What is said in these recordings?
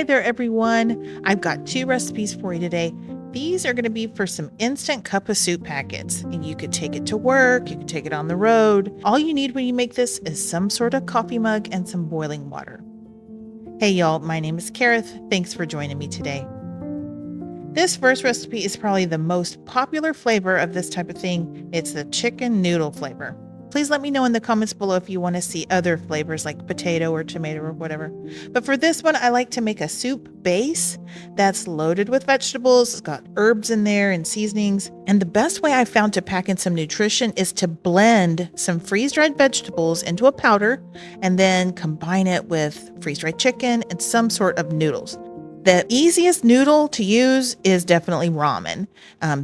Hi there, everyone. I've got 2 recipes for you today. These are going to be for some instant cup of soup packets, and you could take it to work, you could take it on the road. All you need when you make this is some sort of coffee mug and some boiling water. Hey, y'all, my name is Kareth. Thanks for joining me today. This first recipe is probably the most popular flavor of this type of thing. It's the chicken noodle flavor. Please let me know in the comments below if you want to see other flavors like potato or tomato or whatever. But for this one, I like to make a soup base that's loaded with vegetables. It's got herbs in there and seasonings. And the best way I found to pack in some nutrition is to blend some freeze-dried vegetables into a powder and then combine it with freeze-dried chicken and some sort of noodles. The easiest noodle to use is definitely ramen.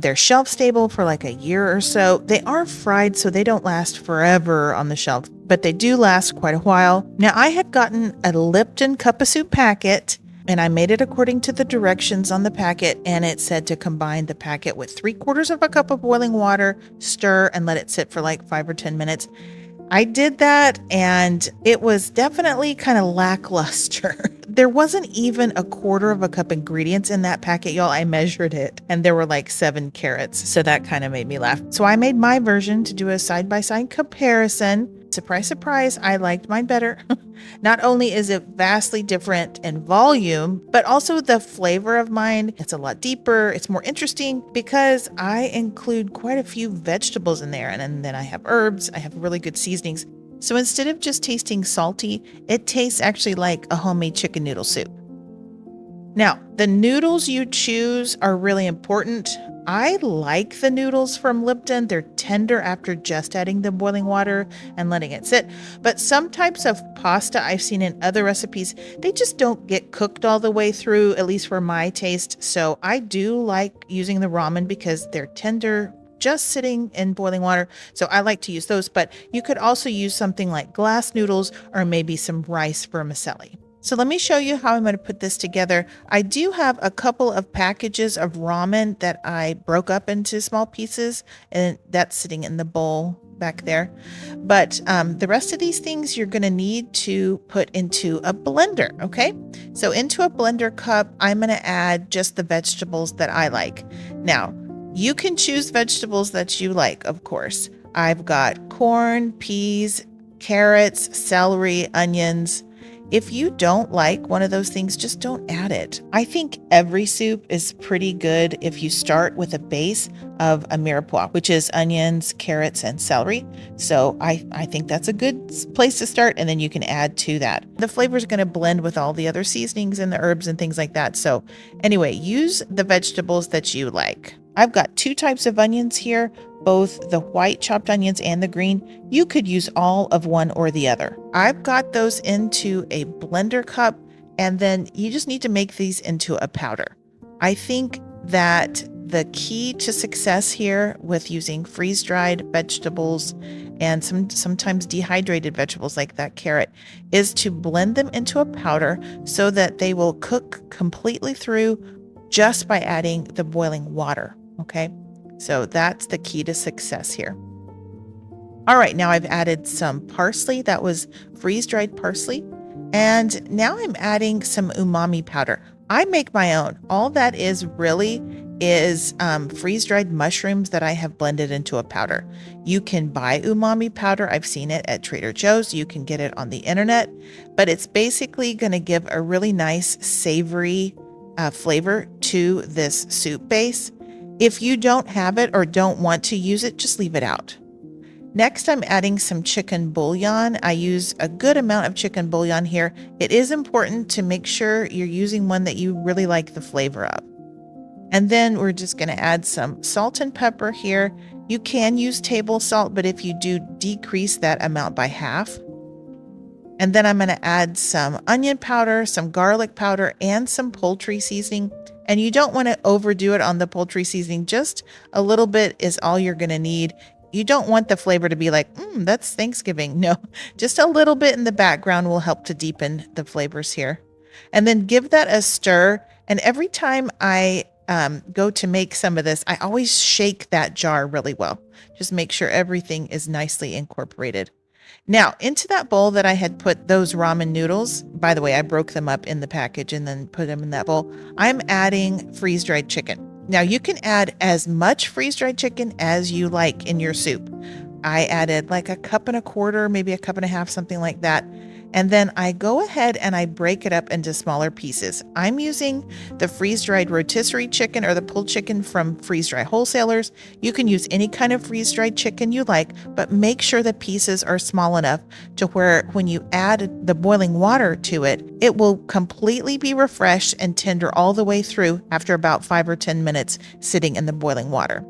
They're shelf stable for like a year or so. They are fried, so they don't last forever on the shelf, but they do last quite a while. Now, I had gotten a Lipton cup of soup packet, and I made it according to the directions on the packet, and it said to combine the packet with 3/4 of a cup of boiling water, stir, and let it sit for like 5 or 10 minutes. I did that, and it was definitely kind of lackluster. There wasn't even 1/4 of a cup ingredients in that packet, y'all. I measured it, and there were like 7 carrots, so that kind of made me laugh. So I made my version to do a side-by-side comparison. Surprise, surprise, I liked mine better. Not only is it vastly different in volume, but also the flavor of mine. It's a lot deeper. It's more interesting because I include quite a few vegetables in there. And then I have herbs. I have really good seasonings. So instead of just tasting salty, it tastes actually like a homemade chicken noodle soup. Now, the noodles you choose are really important. I like the noodles from Lipton. They're tender after just adding the boiling water and letting it sit. But some types of pasta I've seen in other recipes, they just don't get cooked all the way through, at least for my taste. So I do like using the ramen because they're tender, just sitting in boiling water. So I like to use those, but you could also use something like glass noodles or maybe some rice vermicelli. So let me show you how I'm going to put this together. I do have a couple of packages of ramen that I broke up into small pieces, and that's sitting in the bowl back there. But the rest of these things you're going to need to put into a blender, okay? So into a blender cup, I'm going to add just the vegetables that I like. Now, you can choose vegetables that you like, of course. I've got corn, peas, carrots, celery, onions. If you don't like one of those things, just don't add it. I think every soup is pretty good if you start with a base of a mirepoix, which is onions, carrots, and celery. So I think that's a good place to start, and then you can add to that. The flavor is going to blend with all the other seasonings and the herbs and things like that. So anyway, use the vegetables that you like. I've got 2 types of onions here, both the white chopped onions and the green. You could use all of one or the other. I've got those into a blender cup, and then you just need to make these into a powder. I think that the key to success here with using freeze-dried vegetables and sometimes dehydrated vegetables like that carrot is to blend them into a powder so that they will cook completely through just by adding the boiling water. Okay, so that's the key to success here. All right, now I've added some parsley. That was freeze-dried parsley. And now I'm adding some umami powder. I make my own. All that is really is freeze-dried mushrooms that I have blended into a powder. You can buy umami powder. I've seen it at Trader Joe's. You can get it on the internet, but it's basically going to give a really nice savory flavor to this soup base. If you don't have it or don't want to use it, just leave it out. Next, I'm adding some chicken bouillon. I use a good amount of chicken bouillon here. It is important to make sure you're using one that you really like the flavor of. And then we're just going to add some salt and pepper here. You can use table salt, but if you do, decrease that amount by half. And then I'm going to add some onion powder, some garlic powder, and some poultry seasoning. And you don't want to overdo it on the poultry seasoning. Just a little bit is all you're going to need. You don't want the flavor to be like, that's Thanksgiving. No, just a little bit in the background will help to deepen the flavors here. And then give that a stir. And every time I go to make some of this, I always shake that jar really well. Just make sure everything is nicely incorporated. Now, into that bowl that I had put those ramen noodles, by the way, I broke them up in the package and then put them in that bowl. I'm adding freeze-dried chicken. Now, you can add as much freeze-dried chicken as you like in your soup. I added like a cup and a quarter, maybe a cup and a half, something like that. And then I go ahead and I break it up into smaller pieces. I'm using the freeze-dried rotisserie chicken or the pulled chicken from Freeze Dry Wholesalers. You can use any kind of freeze-dried chicken you like, but make sure the pieces are small enough to where when you add the boiling water to it, it will completely be refreshed and tender all the way through after about 5 or 10 minutes sitting in the boiling water.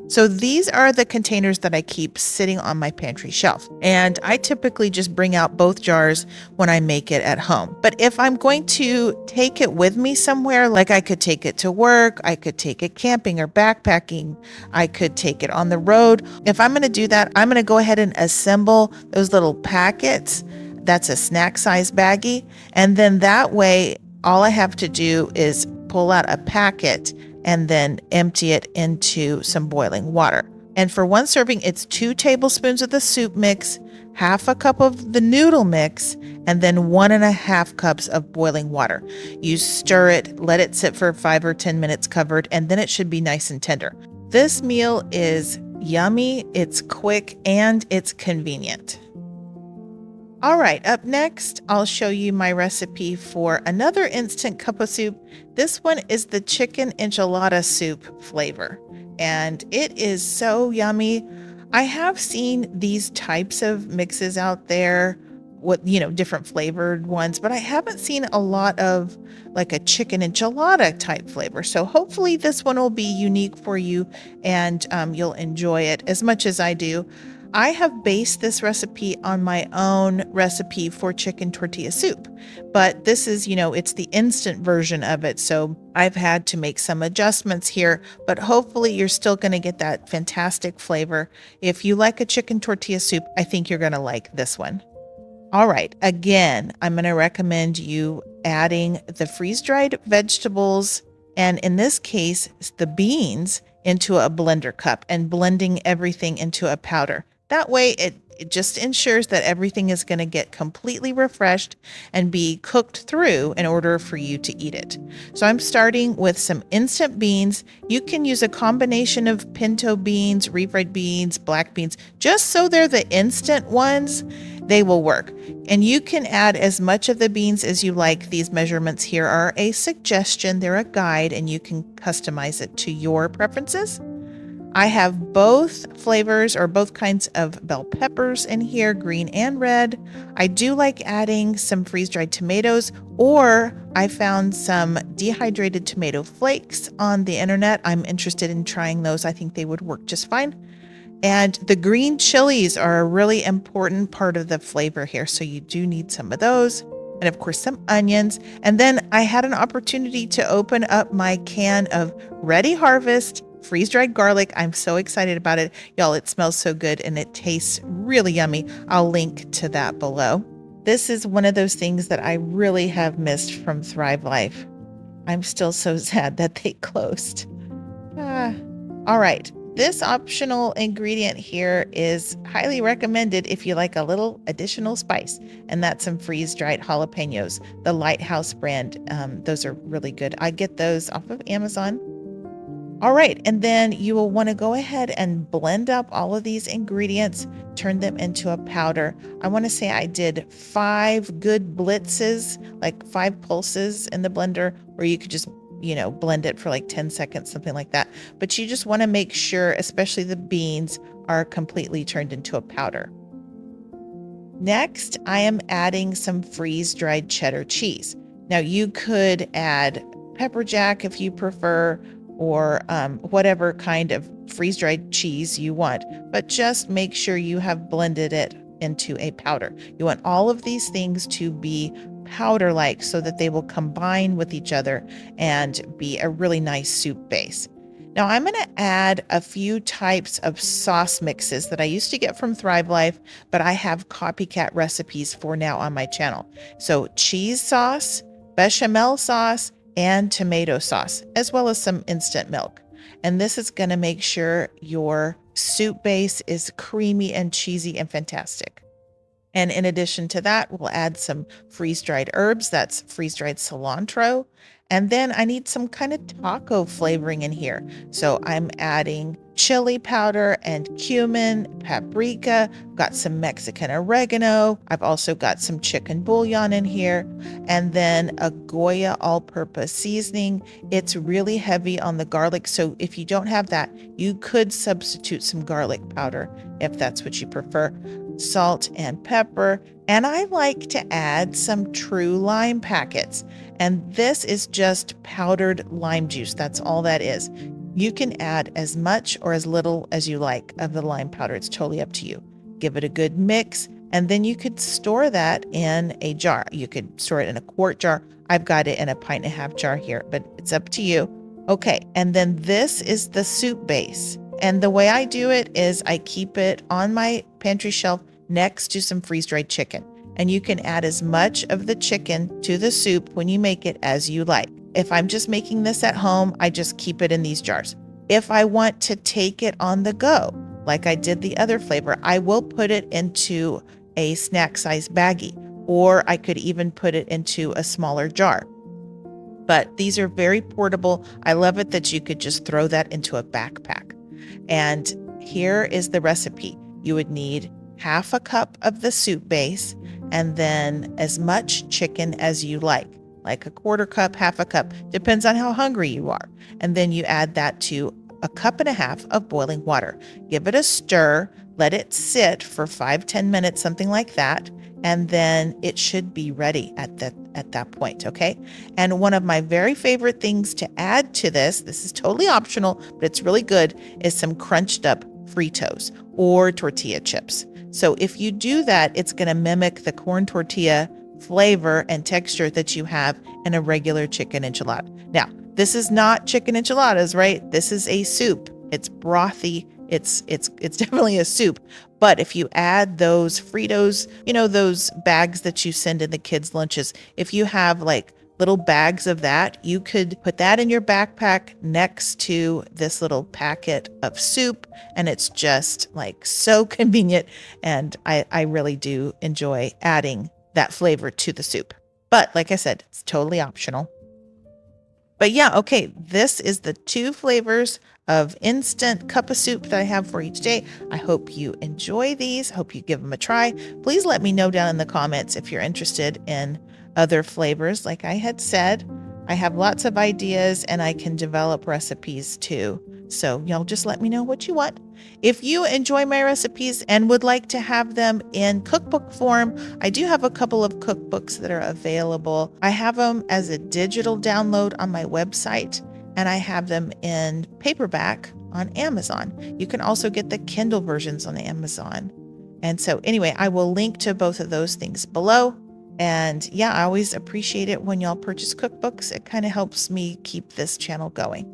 So these are the containers that I keep sitting on my pantry shelf. And I typically just bring out both jars when I make it at home. But if I'm going to take it with me somewhere, like I could take it to work, I could take it camping or backpacking, I could take it on the road. If I'm going to do that, I'm going to go ahead and assemble those little packets. That's a snack size baggie. And then that way, all I have to do is pull out a packet and then empty it into some boiling water. And for one serving, it's 2 tablespoons of the soup mix, half a cup of the noodle mix, and then 1.5 cups of boiling water. You stir it, let it sit for 5 or 10 minutes covered, and then it should be nice and tender. This meal is yummy, it's quick, and it's convenient. All right, up next, I'll show you my recipe for another instant cup of soup. This one is the chicken enchilada soup flavor, and it is so yummy. I have seen these types of mixes out there with, different flavored ones, but I haven't seen a lot of like a chicken enchilada type flavor. So hopefully this one will be unique for you and you'll enjoy it as much as I do. I have based this recipe on my own recipe for chicken tortilla soup, but this is, it's the instant version of it. So I've had to make some adjustments here, but hopefully you're still going to get that fantastic flavor. If you like a chicken tortilla soup, I think you're going to like this one. All right, again, I'm going to recommend you adding the freeze-dried vegetables, and in this case, the beans, into a blender cup and blending everything into a powder. That way, it just ensures that everything is going to get completely refreshed and be cooked through in order for you to eat it. So I'm starting with some instant beans. You can use a combination of pinto beans, refried beans, black beans, just so they're the instant ones. They will work. And you can add as much of the beans as you like. These measurements here are a suggestion. They're a guide, and you can customize it to your preferences. I have both flavors or both kinds of bell peppers in here, green and red. I do like adding some freeze-dried tomatoes, or I found some dehydrated tomato flakes on the internet. I'm interested in trying those. I think they would work just fine. And the green chilies are a really important part of the flavor here, so you do need some of those. And of course, some onions. And then I had an opportunity to open up my can of Ready Harvest freeze-dried garlic. I'm so excited about it. Y'all, it smells so good and it tastes really yummy. I'll link to that below. This is one of those things that I really have missed from Thrive Life. I'm still so sad that they closed. All right. This optional ingredient here is highly recommended if you like a little additional spice, and that's some freeze-dried jalapenos, the Lighthouse brand. Those are really good. I get those off of Amazon. All right, and then you will want to go ahead and blend up all of these ingredients, turn them into a powder. I want to say I did 5 good blitzes, like 5 pulses in the blender, or you could just blend it for like 10 seconds, something like that. But you just want to make sure, especially the beans, are completely turned into a powder. Next, I am adding some freeze-dried cheddar cheese. Now you could add pepper jack if you prefer, or whatever kind of freeze-dried cheese you want, but just make sure you have blended it into a powder. You want all of these things to be powder-like so that they will combine with each other and be a really nice soup base. Now I'm going to add a few types of sauce mixes that I used to get from Thrive Life, but I have copycat recipes for now on my channel. So cheese sauce, bechamel sauce, and tomato sauce, as well as some instant milk. And this is going to make sure your soup base is creamy and cheesy and fantastic. And in addition to that, we'll add some freeze-dried herbs. That's freeze-dried cilantro. And then I need some kind of taco flavoring in here. So I'm adding chili powder and cumin, paprika, got some Mexican oregano. I've also got some chicken bouillon in here, and then a Goya all-purpose seasoning. It's really heavy on the garlic, so if you don't have that, you could substitute some garlic powder if that's what you prefer. Salt and pepper, and I like to add some true lime packets. And this is just powdered lime juice. That's all that is. You can add as much or as little as you like of the lime powder. It's totally up to you. Give it a good mix, and then you could store that in a jar. You could store it in a quart jar. I've got it in a 1.5-pint jar here, but it's up to you. Okay, and then this is the soup base. And the way I do it is I keep it on my pantry shelf next to some freeze-dried chicken. And you can add as much of the chicken to the soup when you make it as you like. If I'm just making this at home, I just keep it in these jars. If I want to take it on the go, like I did the other flavor, I will put it into a snack size baggie, or I could even put it into a smaller jar. But these are very portable. I love it that you could just throw that into a backpack. And here is the recipe. You would need 1/2 cup of the soup base, and then as much chicken as you like 1/4 cup, 1/2 cup, depends on how hungry you are. And then you add that to 1.5 cups of boiling water. Give it a stir, let it sit for 5-10 minutes, something like that. And then it should be ready at that point, okay? And one of my very favorite things to add to this is totally optional, but it's really good, is some crunched up Fritos or tortilla chips. So if you do that, it's going to mimic the corn tortilla flavor and texture that you have in a regular chicken enchilada. Now, this is not chicken enchiladas, right? This is a soup. It's brothy. It's definitely a soup. But if you add those Fritos, those bags that you send in the kids' lunches, if you have like little bags of that, you could put that in your backpack next to this little packet of soup, and it's just like so convenient. And I really do enjoy adding that flavor to the soup. But like I said, it's totally optional. But yeah, okay, this is the 2 flavors of instant cup of soup that I have for each day. I hope you enjoy these. Hope you give them a try. Please let me know down in the comments if you're interested in other flavors. Like I had said, I have lots of ideas and I can develop recipes too. So y'all just let me know what you want. If you enjoy my recipes and would like to have them in cookbook form, I do have a couple of cookbooks that are available. I have them as a digital download on my website, and I have them in paperback on Amazon. You can also get the Kindle versions on Amazon. And so anyway, I will link to both of those things below. And yeah, I always appreciate it when y'all purchase cookbooks. It kind of helps me keep this channel going.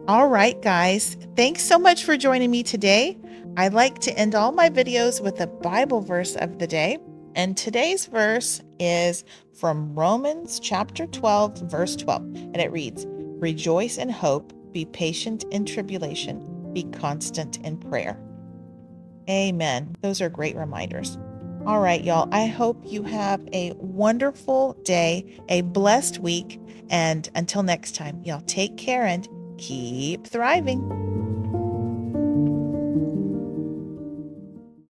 All right, guys, thanks so much for joining me today. I like to end all my videos with a Bible verse of the day. And today's verse is from Romans chapter 12, verse 12. And it reads, "Rejoice in hope, be patient in tribulation, be constant in prayer." Amen. Those are great reminders. All right, y'all. I hope you have a wonderful day, a blessed week. And until next time, y'all take care and keep thriving.